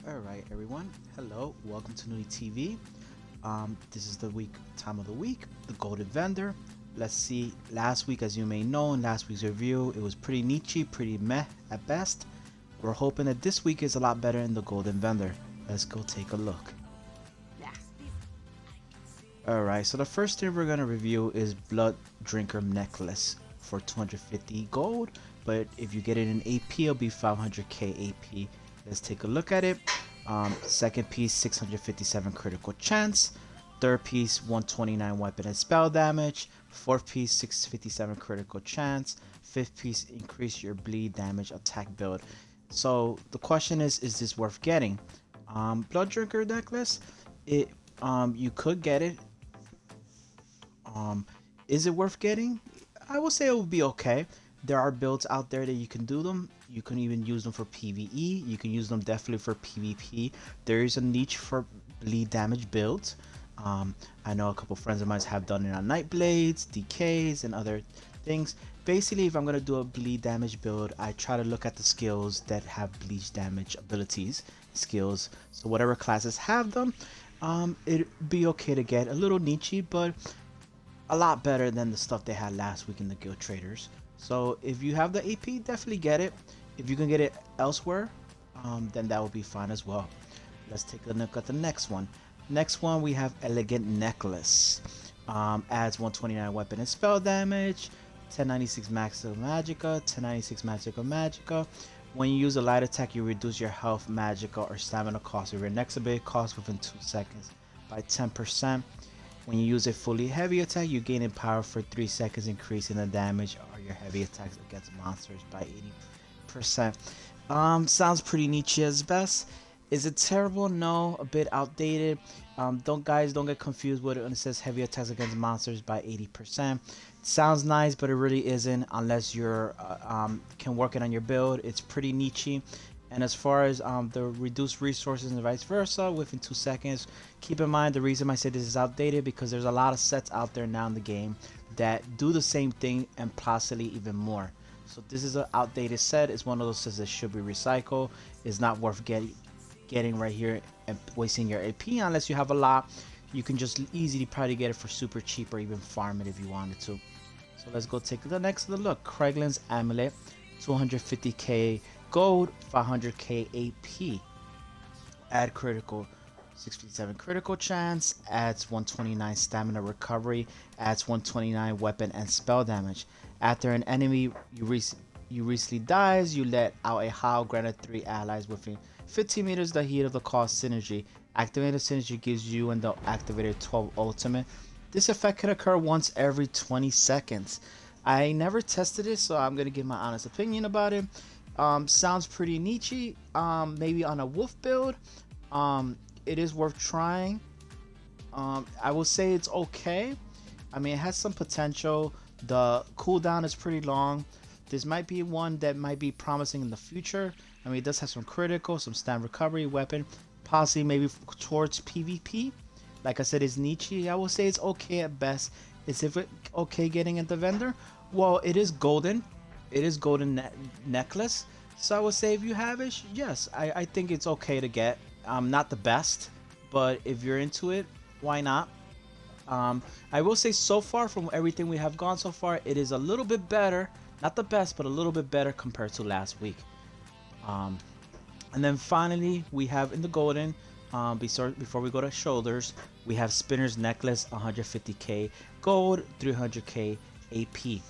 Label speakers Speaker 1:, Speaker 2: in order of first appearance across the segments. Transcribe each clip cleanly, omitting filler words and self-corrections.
Speaker 1: Alright everyone, hello, welcome to Nudie TV. This is the time of the week, the Golden Vendor. Let's see, last week, as you may know, in last week's review, it was pretty niche, pretty meh at best. We're hoping that this week is a lot better in the Golden Vendor. Let's go take a look. Alright, so the first thing we're going to review is Blood Drinker Necklace for 250 gold, but if you get it in AP, it'll be 500k AP. Let's take a look at it. Second piece, 657 critical chance. Third piece, 129 weapon and spell damage. Fourth piece, 657 critical chance. Fifth piece, increase your bleed damage attack build. So the question is this worth getting? Blood Drinker Necklace, you could get it. Is it worth getting? I will say it would be okay. There are builds out there that you can do them. You can even use them for PvE. You can use them definitely for PvP. There is a niche for bleed damage builds. I know a couple friends of mine have done it on Night Blades, DKs, and other things. Basically, if I'm going to do a bleed damage build, I try to look at the skills that have bleach damage abilities, skills. So whatever classes have them, it'd be okay to get. A little niche, but a lot better than the stuff they had last week in the Guild Traders. So if you have the AP, definitely get it. If you can get it elsewhere, then that would be fine as well. Let's take a look at the next one. Next one, we have Elegant Necklace. Adds 129 weapon and spell damage, 1096 Magical Magica, 1096 Magical Magica. When you use a light attack, you reduce your health, Magica, or stamina cost of your next ability cost within 2 seconds by 10%. When you use a fully heavy attack, you gain in power for 3 seconds, increasing the damage or your heavy attacks against monsters by 80%. Sounds pretty niche as best. Is it terrible? No, a bit outdated. Don't get confused with it when it says heavy attacks against monsters by 80%. Sounds nice, but it really isn't unless you're can work it on your build. It's pretty niche. And as far as the reduced resources and vice versa within 2 seconds, keep in mind the reason I say this is outdated because there's a lot of sets out there now in the game that do the same thing and possibly even more. So this is an outdated set. It's one of those sets that should be recycled. It's not worth getting right here and wasting your AP unless you have a lot. You can just easily probably get it for super cheap or even farm it if you wanted to. So let's go take the next look. Kraeglin's Amulet, 250k gold, 500k AP. Add critical, 657 critical chance, adds 129 stamina recovery, adds 129 weapon and spell damage. After an enemy you recently dies, you let out a howl granted 3 allies within 15 meters the heat of the cost synergy. Activated synergy gives you and the activated 12 ultimate. This effect can occur once every 20 seconds. I never tested it, so I'm gonna give my honest opinion about it. Sounds pretty niche. Maybe on a wolf build. It is worth trying. I will say it's okay. I mean, it has some potential. The cooldown is pretty long. This might be one that might be promising in the future. I mean, it does have some critical, some stam recovery, weapon, possibly maybe towards PvP. Like I said, it's niche. I will say it's okay at best. Is it okay getting at the vendor? Well, it is golden. It is golden necklace, so I would say if you have it, yes, I think it's okay to get. Not the best, but if you're into it, why not? I will say so far from everything we have gone so far, it is a little bit better, not the best, but a little bit better compared to last week. And then finally we have in the golden, before we go to shoulders, we have Spinner's Necklace, 150k gold, 300k AP.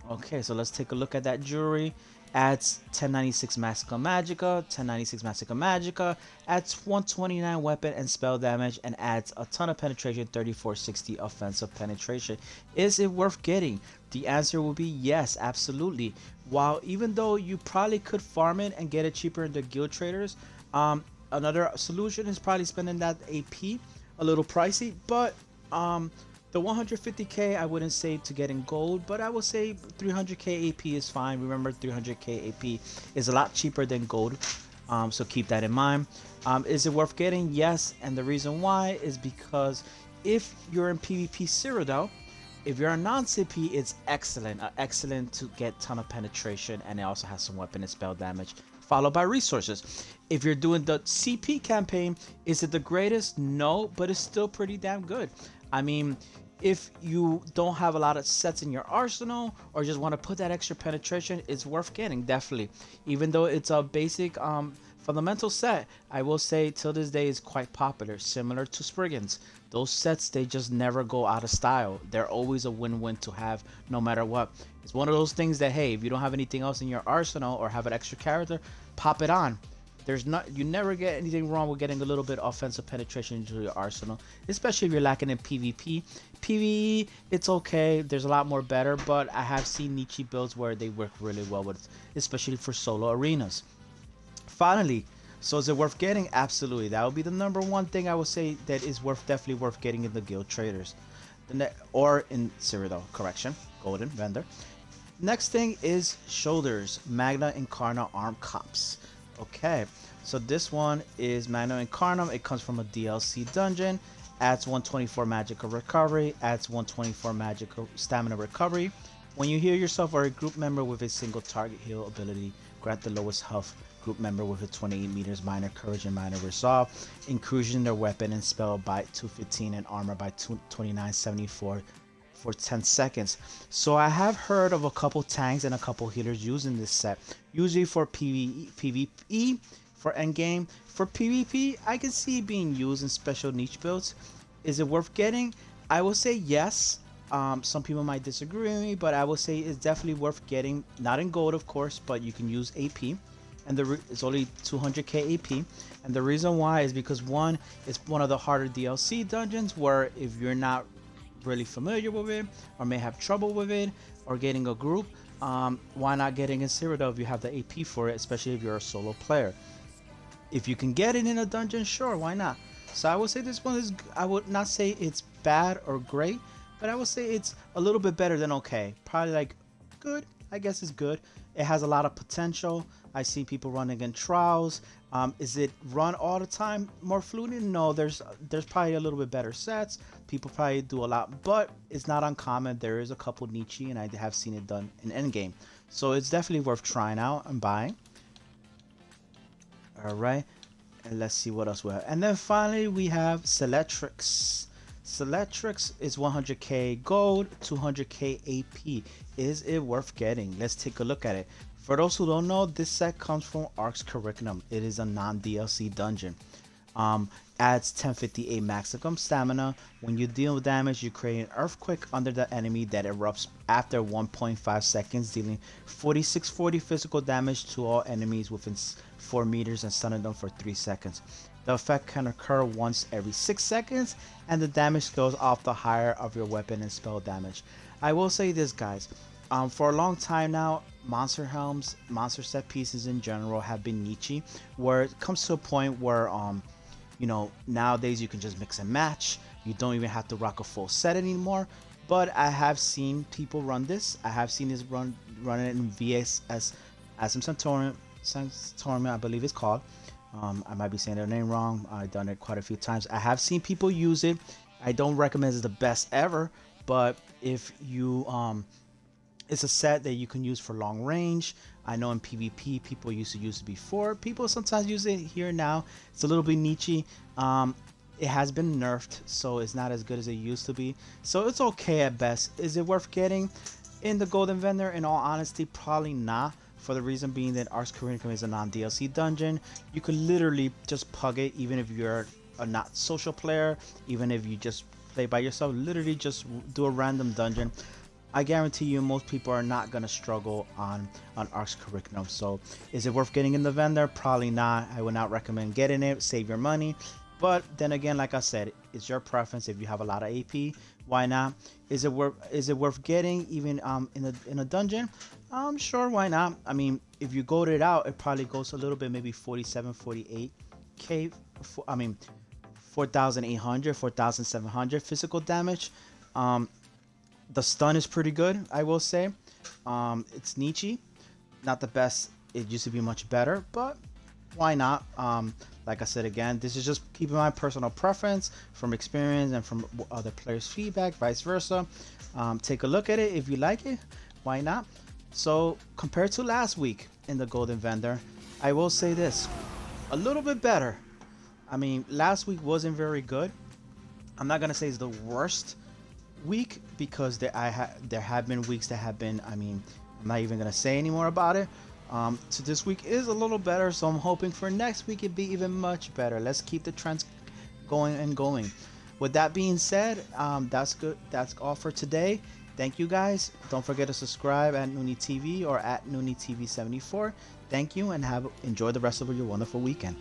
Speaker 1: Okay, so let's take a look at that jewelry. Adds 1096 Magical Magica, 1096 Magical Magica, adds 129 weapon and spell damage, and adds a ton of penetration, 3460 offensive penetration. Is it worth getting? The answer will be yes, absolutely. While even though you probably could farm it and get it cheaper in the Guild Traders, another solution is probably spending that AP, a little pricey, but the 150k I wouldn't say to get in gold, but I would say 300k AP is fine. Remember, 300k AP is a lot cheaper than gold, so keep that in mind. Is it worth getting? Yes, and the reason why is because if you're in PvP Cyrodiil, if you're a non-CP, it's excellent to get ton of penetration, and it also has some weapon and spell damage. followed by resources. If you're doing the CP campaign, is it the greatest? No, but it's still pretty damn good. I mean, if you don't have a lot of sets in your arsenal or just want to put that extra penetration, it's worth getting, definitely. Even though it's a basic fundamental set, I will say till this day is quite popular, similar to Spriggans. Those sets, they just never go out of style. They're always a win-win to have no matter what. It's one of those things that, hey, if you don't have anything else in your arsenal or have an extra character, pop it on. You never get anything wrong with getting a little bit offensive penetration into your arsenal, especially if you're lacking in PvP. PvE, it's okay. There's a lot more better, but I have seen niche builds where they work really well with, especially for solo arenas. Finally, so is it worth getting? Absolutely. That would be the number one thing I would say that is definitely worth getting in the guild traders, or in Cyrodiil. Correction, Golden Vendor. Next thing is shoulders, Magna Incarna arm comps. Okay, so this one is Magna Incarnum. It comes from a DLC dungeon. Adds 124 magical recovery. Adds 124 magical stamina recovery. When you heal yourself or a group member with a single target heal ability, grant the lowest health group member with a 28 meters minor courage and minor resolve. Inclusion in their weapon and spell by 215 and armor by 2974 for 10 seconds. So I have heard of a couple tanks and a couple healers using this set, usually for PvE, for endgame. For PvP, I can see it being used in special niche builds. Is it worth getting? I will say yes. Some people might disagree with me, but I will say it's definitely worth getting. Not in gold, of course, but you can use AP, and it's only 200k AP. And the reason why is because one, it's one of the harder DLC dungeons where if you're not really familiar with it or may have trouble with it or getting a group, why not getting in Cyrodiil if you have the AP for it, especially if you're a solo player. If you can get it in a dungeon, sure, why not? So I would say this one is, I would not say it's bad or great, but I would say it's a little bit better than okay. Probably like good, I guess it's good. It has a lot of potential. I see people running in trials. Is it run all the time more fluid? No, there's probably a little bit better sets. People probably do a lot, but it's not uncommon. There is a couple niche, and I have seen it done in endgame. So it's definitely worth trying out and buying. All right, and let's see what else we have. And then finally we have Selectrix. Selectrix is 100k gold, 200k AP. Is it worth getting? Let's take a look at it. For those who don't know, this set comes from Ark's Curriculum. It is a non-DLC dungeon. Adds 1058 maximum stamina. When you deal damage, you create an earthquake under the enemy that erupts after 1.5 seconds, dealing 4640 physical damage to all enemies within 4 meters and stunning them for 3 seconds. The effect can occur once every 6 seconds, and the damage scales off the higher of your weapon and spell damage. I will say this, guys. For a long time now, monster helms, monster set pieces in general have been niche, where it comes to a point where you know, nowadays you can just mix and match. You don't even have to rock a full set anymore. But I have seen people run this. I have seen this run it in VSS Asm Santorum, I believe it's called. I might be saying their name wrong. I've done it quite a few times. I have seen people use it. I don't recommend it's the best ever, but if you it's a set that you can use for long range. I know in PvP people used to use it before. People sometimes use it here now. It's a little bit niche. It has been nerfed, so it's not as good as it used to be. So it's okay at best. Is it worth getting in the Golden Vendor? In all honesty, probably not. For the reason being that Ark's Curriculum is a non-DLC dungeon. You can literally just pug it, even if you're a not social player, even if you just play by yourself. Literally just do a random dungeon. I guarantee you most people are not going to struggle on Ark's Curriculum. So is it worth getting in the vendor? Probably not. I would not recommend getting it. Save your money. But then again, like I said, it's your preference. If you have a lot of AP, why not? Is it worth getting even in a dungeon? Sure, why not? I mean, if you gold it out, it probably goes a little bit, maybe 47, 48k. I mean, 4,800, 4,700 physical damage. The stun is pretty good, I will say. It's niche, not the best. It used to be much better, but why not? Like I said again, this is just keeping my personal preference from experience and from other players' feedback, vice versa. Take a look at it. If you like it, why not? So compared to last week in the Golden Vendor, I will say this. a little bit better. I mean, last week wasn't very good. I'm not gonna say it's the worst week because there have been weeks that have been. I mean, I'm not even gonna say any more about it. So this week is a little better. So I'm hoping for next week it be even much better. Let's keep the trends going and going. With that being said, that's good. That's all for today. Thank you guys. Don't forget to subscribe at Noonie TV or at Noonie TV 74. Thank you and enjoy the rest of your wonderful weekend.